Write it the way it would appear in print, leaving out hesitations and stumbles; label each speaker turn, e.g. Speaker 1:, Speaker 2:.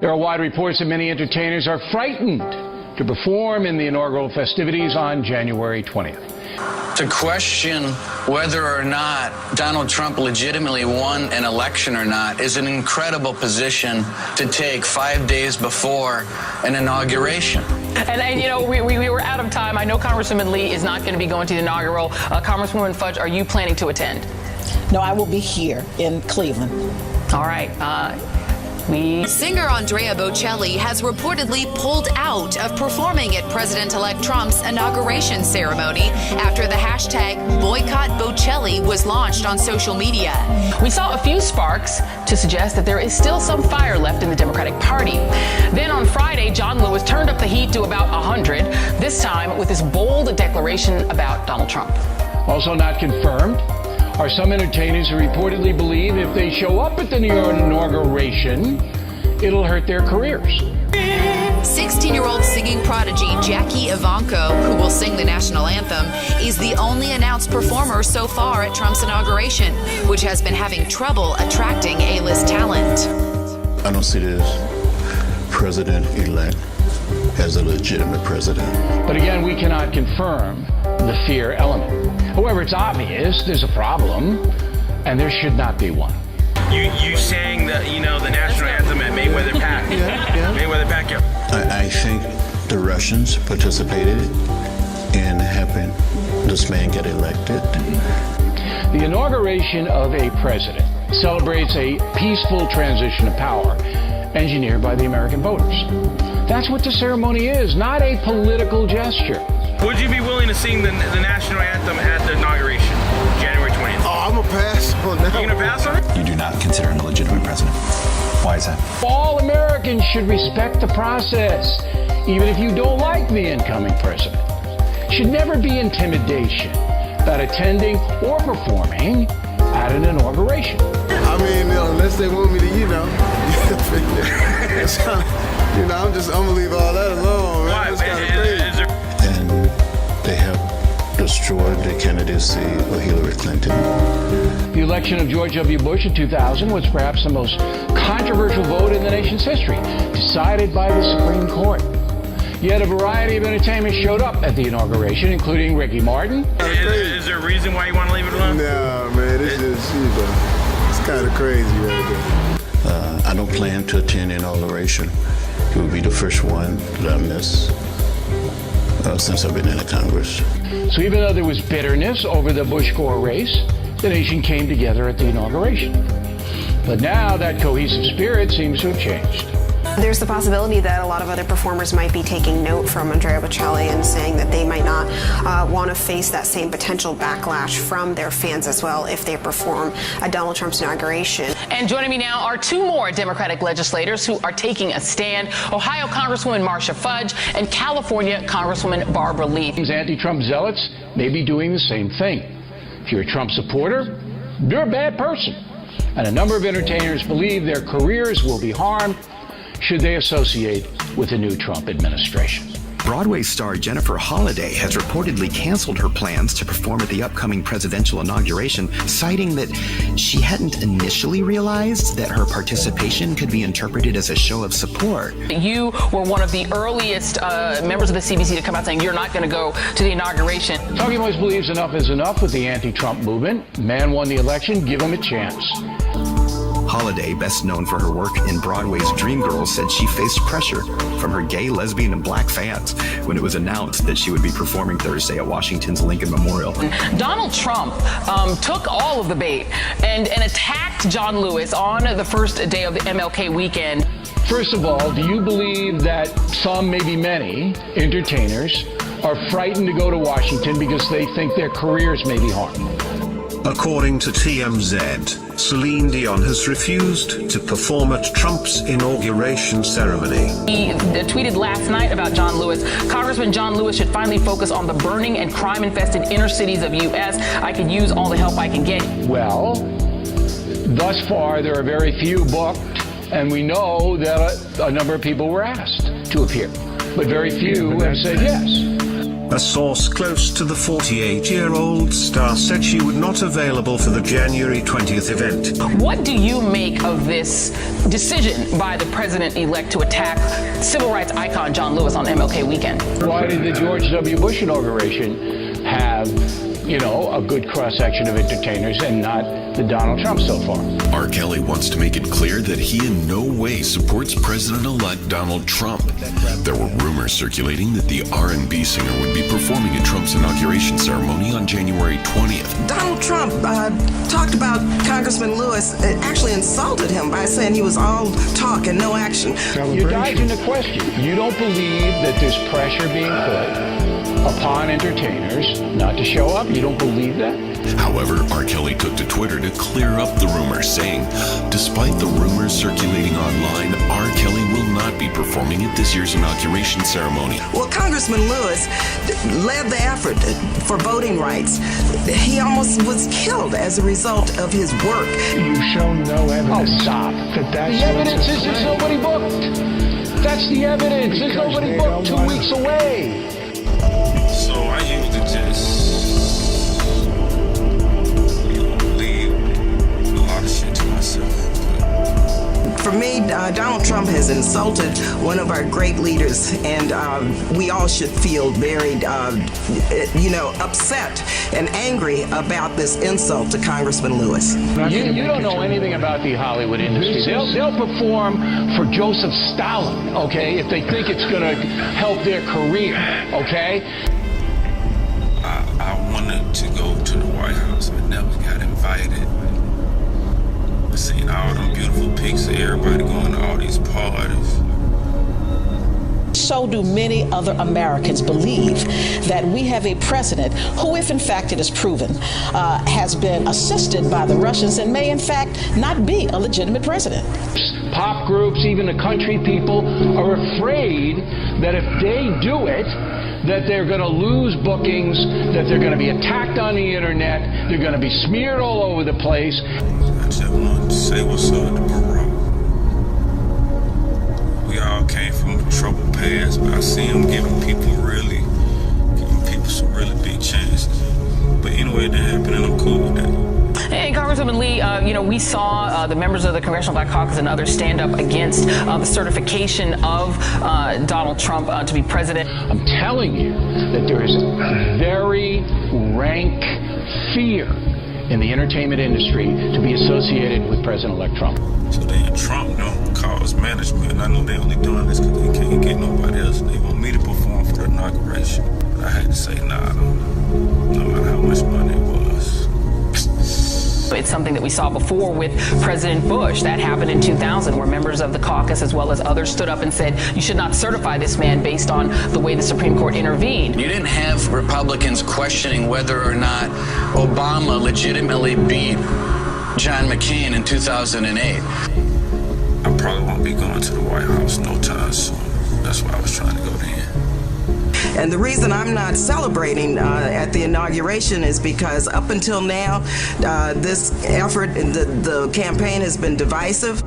Speaker 1: There are wide reports that many entertainers are frightened to perform in the inaugural festivities on January 20th.
Speaker 2: To question whether or not Donald Trump legitimately won an election or not is an incredible position to take 5 days before an inauguration.
Speaker 3: And you know, we were out of time. I know Congresswoman Lee is not going to be going to the inaugural. Congresswoman Fudge, are you planning to attend?
Speaker 4: No, I will be here in Cleveland.
Speaker 3: All right.
Speaker 5: Singer Andrea Bocelli has reportedly pulled out of performing at President-elect Trump's inauguration ceremony after the hashtag Boycott Bocelli was launched on social media.
Speaker 3: We saw a few sparks to suggest that there is still some fire left in the Democratic Party. Then on Friday, John Lewis turned up the heat to about 100, this time with his bold declaration about Donald Trump.
Speaker 1: Also not confirmed are some entertainers who reportedly believe if they show up at the inauguration, it'll hurt their careers.
Speaker 5: 16-year-old singing prodigy Jackie Ivanko, who will sing the national anthem, is the only announced performer so far at Trump's inauguration, which has been having trouble attracting A-list talent.
Speaker 6: I don't see this president-elect as a legitimate president.
Speaker 1: But again, we cannot confirm the fear element. However, it's obvious there's a problem, and there should not be one.
Speaker 7: You sang the national anthem at Mayweather Park. Mayweather Park.
Speaker 6: I think the Russians participated in helping this man get elected.
Speaker 1: The inauguration of a president celebrates a peaceful transition of power engineered by the American voters. That's what the ceremony is, not a political gesture.
Speaker 7: Would you be willing to sing the national anthem at the inauguration, January 20th?
Speaker 8: Oh, I'm going to pass on that.
Speaker 7: You going to pass on it?
Speaker 9: You do not consider him a legitimate president. Why is that?
Speaker 1: All Americans should respect the process, even if you don't like the incoming president. Should never be intimidation about attending or performing at an inauguration.
Speaker 8: I mean, unless they want me to, I'm going to leave all that alone, man. It's kind of crazy.
Speaker 6: And they have destroyed the candidacy of Hillary Clinton.
Speaker 1: The election of George W. Bush in 2000 was perhaps the most controversial vote in the nation's history, decided by the Supreme Court. Yet a variety of entertainment showed up at the inauguration, including Ricky Martin.
Speaker 7: Is there a reason why you want to leave it alone?
Speaker 8: No, man, it's just, it's kind of crazy right there.
Speaker 6: I don't plan to attend the inauguration. It will be the first one that I miss since I've been in the Congress.
Speaker 1: So even though there was bitterness over the Bush-Gore race, the nation came together at the inauguration. But now that cohesive spirit seems to have changed.
Speaker 10: There's the possibility that a lot of other performers might be taking note from Andrea Bocelli and saying that they might not want to face that same potential backlash from their fans as well if they perform at Donald Trump's inauguration.
Speaker 3: And joining me now are two more Democratic legislators who are taking a stand: Ohio Congresswoman Marcia Fudge and California Congresswoman Barbara Lee.
Speaker 1: Anti-Trump zealots may be doing the same thing. If you're a Trump supporter, you're a bad person. And a number of entertainers believe their careers will be harmed should they associate with the new Trump administration.
Speaker 9: Broadway star Jennifer Holliday has reportedly canceled her plans to perform at the upcoming presidential inauguration, citing that she hadn't initially realized that her participation could be interpreted as a show of support.
Speaker 3: You were one of the earliest members of the CBC to come out saying you're not going to go to the inauguration.
Speaker 1: Talking Points believes enough is enough with the anti-Trump movement. Man won the election, give him a chance.
Speaker 9: Holliday, best known for her work in Broadway's Dreamgirls, said she faced pressure from her gay, lesbian, and black fans when it was announced that she would be performing Thursday at Washington's Lincoln Memorial.
Speaker 3: Donald Trump took all of the bait and attacked John Lewis on the first day of the MLK weekend.
Speaker 1: First of all, do you believe that some, maybe many, entertainers are frightened to go to Washington because they think their careers may be harmed?
Speaker 11: According to TMZ, Celine Dion has refused to perform at Trump's inauguration ceremony.
Speaker 3: He tweeted last night about John Lewis. Congressman John Lewis should finally focus on the burning and crime-infested inner cities of U.S. I could use all the help I can get.
Speaker 1: Well, thus far there are very few booked, and we know that a number of people were asked to appear, but very few have said yes.
Speaker 11: A source close to the 48-year-old star said she would not available for the January 20th event.
Speaker 3: What do you make of this decision by the president-elect to attack civil rights icon John Lewis on MLK weekend?
Speaker 1: Why did the George W. Bush inauguration have, a good cross-section of entertainers and not the Donald Trump so far?
Speaker 12: R. Kelly wants to make it clear that he in no way supports President-elect Donald Trump. There were rumors circulating that the R&B singer would be performing at Trump's inauguration ceremony on January 20th.
Speaker 13: Donald Trump talked about Congressman Lewis, actually insulted him by saying he was all talk and no action.
Speaker 1: You're dodging the question. You don't believe that there's pressure being put upon entertainers not to show up? You don't believe that?
Speaker 12: However, R. Kelly took to Twitter to clear up the rumors, saying, despite the rumors circulating online, R. Kelly will not be performing at this year's inauguration ceremony.
Speaker 13: Well, Congressman Lewis led the effort for voting rights. He almost was killed as a result of his work.
Speaker 8: You've shown no evidence.
Speaker 1: Oh, stop.
Speaker 8: That's
Speaker 1: the evidence is there's nobody booked. That's the evidence. There's nobody booked 2 weeks away.
Speaker 7: So I used to just leave a lot of shit to myself.
Speaker 13: For me, Donald Trump has insulted one of our great leaders, and we all should feel very, upset and angry about this insult to Congressman Lewis.
Speaker 1: You don't know anything about the Hollywood industry. They'll perform for Joseph Stalin, okay, if they think it's going to help their career, okay?
Speaker 7: I wanted to go to the White House. I never got invited. I seen all them beautiful pics of everybody going to all these parties.
Speaker 4: So do many other Americans believe that we have a president who, if in fact it is proven, has been assisted by the Russians and may in fact not be a legitimate president.
Speaker 1: Pop groups, even the country people, are afraid that if they do it, that they're going to lose bookings, that they're going to be attacked on the internet, they're going to be smeared all over the place.
Speaker 7: I just wanted to say what's up to Barack. We all came from a troubled past, but I see him giving people some really big chances. But anyway, that happened, and I'm cool with that.
Speaker 3: And Congresswoman Lee, we saw the members of the Congressional Black Caucus and others stand up against the certification of Donald Trump to be president.
Speaker 1: I'm telling you that there is very rank fear in the entertainment industry to be associated with President-elect Trump.
Speaker 7: So then Trump calls management, and I know they're only doing this because they can't get nobody else. They want me to perform for the inauguration. I had to say nah, no matter how much money it was.
Speaker 3: It's something that we saw before with President Bush. That happened in 2000, where members of the caucus as well as others stood up and said, you should not certify this man based on the way the Supreme Court intervened.
Speaker 2: You didn't have Republicans questioning whether or not Obama legitimately beat John McCain in 2008.
Speaker 7: I probably won't be going to the White House no time soon. That's why I was trying to go there.
Speaker 13: And the reason I'm not celebrating at the inauguration is because up until now, this effort, the campaign has been divisive.